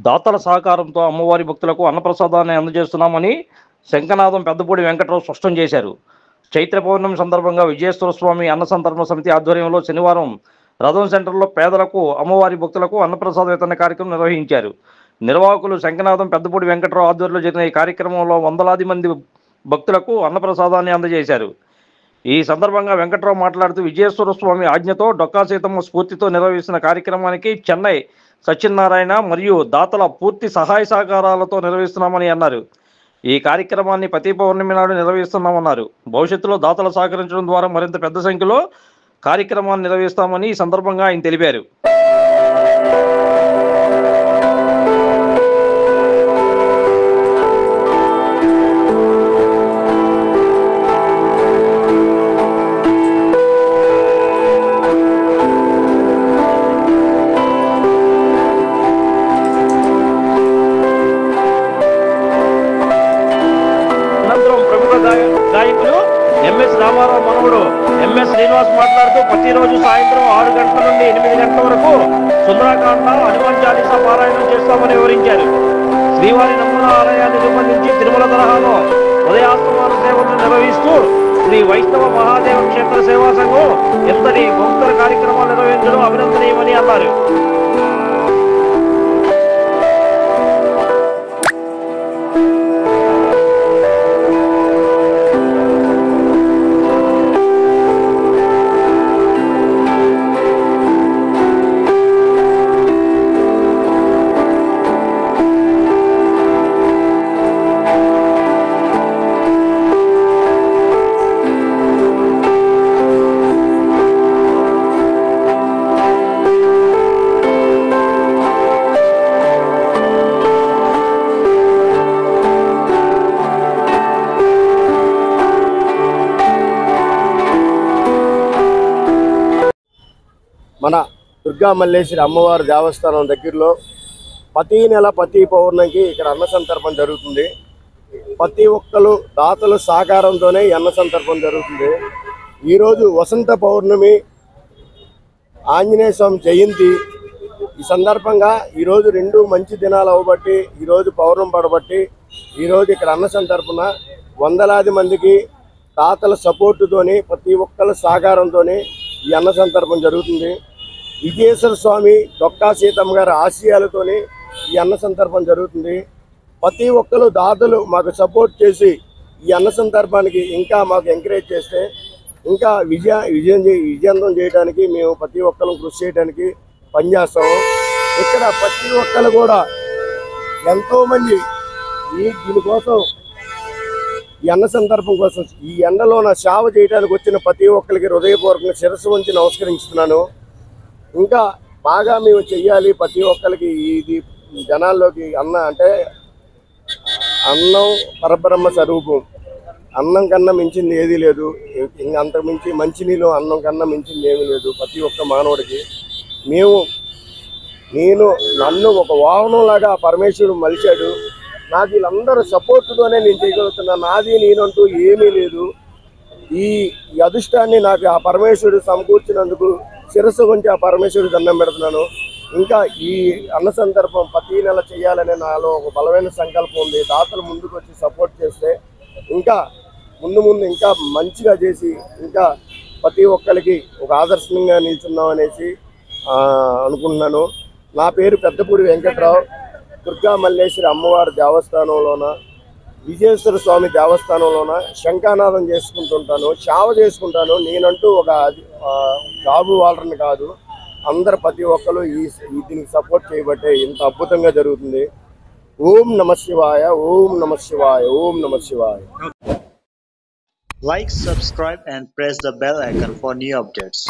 దాతల సహకారంతో అమ్మవారి భక్తులకు అన్నప్రసాదాన్ని అందజేస్తున్నామని శంఖనాదం పెద్దపూడి వెంకట్రావు స్పష్టం చేశారు. చైత్ర పౌర్ణమి సందర్భంగా విజయేశ్వర స్వామి అన్న సంతర్పణ సమితి ఆధ్వర్యంలో శనివారం రథం సెంటర్లో పేదలకు అమ్మవారి భక్తులకు అన్నప్రసాద వితరణ కార్యక్రమం నిర్వహించారు. నిర్వాహకులు శంఖనాదం పెద్దపూడి వెంకట్రావు ఆధ్వర్యంలో జరిగిన ఈ కార్యక్రమంలో వందలాది మంది భక్తులకు అన్నప్రసాదాన్ని అందజేశారు. ఈ సందర్భంగా వెంకట్రావు మాట్లాడుతూ విజయేశ్వర స్వామి ఆజ్ఞతో డొక్కా సీతమ్మ స్ఫూర్తితో నిర్వహిస్తున్న కార్యక్రమానికి చెన్నై సత్యనారాయణ మరియు దాతల పూర్తి సహాయ సహకారాలతో నిర్వహిస్తున్నామని అన్నారు. ఈ కార్యక్రమాన్ని ప్రతి పౌర్ణమి నాడు నిర్వహిస్తున్నామన్నారు. భవిష్యత్తులో దాతలు సహకరించడం ద్వారా మరింత పెద్ద సంఖ్యలో కార్యక్రమాన్ని నిర్వహిస్తామని ఈ సందర్భంగా ఆయన తెలిపారు. గాయకులు ఎంఎస్ రామారావు మనవుడు ఎంఎస్ శ్రీనివాస్ మాట్లాడుతూ ప్రతిరోజు సాయంత్రం 6 గంటల నుండి 8 గంటల వరకు సుందరాకాండ హనుమాన్ చాలీసా పారాయణం చేస్తామని వివరించారు. శ్రీవారి నమూనా ఆలయాన్ని రూపొందించి తిరుమల తరహాలో ఉదయాస్తమాన సేవలను నిర్వహిస్తూ శ్రీ వైష్ణవ మహాదేవ క్షేత్ర సేవా సంఘం ఎంతటి భక్తుల కార్యక్రమాలు నిర్వహించడం అభినందనీయమని అన్నారు. మన దుర్గా మల్లేశ్వరి అమ్మవారి దేవస్థానం దగ్గరలో ప్రతి నెల ప్రతి పౌర్ణమికి ఇక్కడ అన్న సంతర్పణ జరుగుతుంది. ప్రతి ఒక్కరు దాతల సహకారంతోనే అన్న సంతర్పణ జరుగుతుంది. ఈరోజు వసంత పౌర్ణమి, ఆంజనేయ స్వామి జయంతి. ఈ సందర్భంగా ఈరోజు 2 మంచి దినాలు అవ్వబట్టి ఈరోజు పౌర్ణమి పడబట్టి ఈరోజు ఇక్కడ అన్న సంతర్పణ వందలాది మందికి దాతల సపోర్టుతోని ప్రతి ఒక్కరి సహకారంతోనే ఈ అన్న సంతర్పణ జరుగుతుంది. విజయేశ్వర స్వామి డొక్కా సీతమ్మ గారి ఆశయాలతోని ఈ అన్న సంతర్పణ జరుగుతుంది. ప్రతి ఒక్కరు దాతలు మాకు సపోర్ట్ చేసి ఈ అన్న సందర్భానికి ఇంకా మాకు ఎంకరేజ్ చేస్తే ఇంకా విజయవంతం చేయడానికి మేము ప్రతి ఒక్కరు కృషి చేయడానికి పనిచేస్తాము. ఇక్కడ ప్రతి ఒక్కరు కూడా ఎంతోమంది దీనికోసం ఈ అన్న సందర్భం కోసం ఈ ఎండలోన సేవ చేయడానికి వచ్చిన ప్రతి ఒక్కరికి హృదయపూర్వకంగా శిరస్సు వంచి నమస్కరిస్తున్నాను. ఇంకా బాగా మేము చెయ్యాలి. ప్రతి ఒక్కరికి ఇది జనాల్లోకి అంటే అన్నం పరబ్రహ్మ స్వరూపం. అన్నం కన్నా మించింది ఏదీ లేదు. అంతకు మించి మంచినీళ్ళు అన్నం కన్నా మించింది ఏమీ లేదు ప్రతి ఒక్క మానవుడికి. నన్ను ఒక వాహనంలాగా పరమేశ్వరుడు మలిచాడు. నాకు వీళ్ళందరూ సపోర్టుతోనే నేను చేయగలుగుతున్నా. నాది నేనంటూ ఏమీ లేదు. ఈ అదృష్టాన్ని నాకు ఆ పరమేశ్వరుడు సమకూర్చినందుకు శిరస్సు గురించి ఆ పరమేశ్వరుడు దండం పెడుతున్నాను. ఇంకా ఈ అన్న సందర్భం ప్రతి నెల చేయాలనే నాలో ఒక బలమైన సంకల్పం ఉంది. దాతలు ముందుకు వచ్చి సపోర్ట్ చేస్తే ఇంకా ముందు ఇంకా మంచిగా చేసి ఇంకా ప్రతి ఒక్కరికి ఒక ఆదర్శంగా నిల్చున్నాం అనేసి అనుకుంటున్నాను. నా పేరు పెద్దపూడి వెంకట్రావు. దుర్గా మల్లేశ్వరి అమ్మవారి దేవస్థానంలోన విజయేశ్వర స్వామి దేవస్థానంలోన శంఖనాదం చేసుకుంటుంటాను, సేవ చేసుకుంటాను. నేనంటూ ఒక జాబు వాళ్ళని కాదు. అందరు ప్రతి ఒక్కరు దీనికి సపోర్ట్ చేయబట్టే ఇంత అద్భుతంగా జరుగుతుంది. ఓం నమ శివాయ, ఓం నమ శివాయ, ఓం నమ శివాయ. Like, subscribe and press the bell icon for new updates.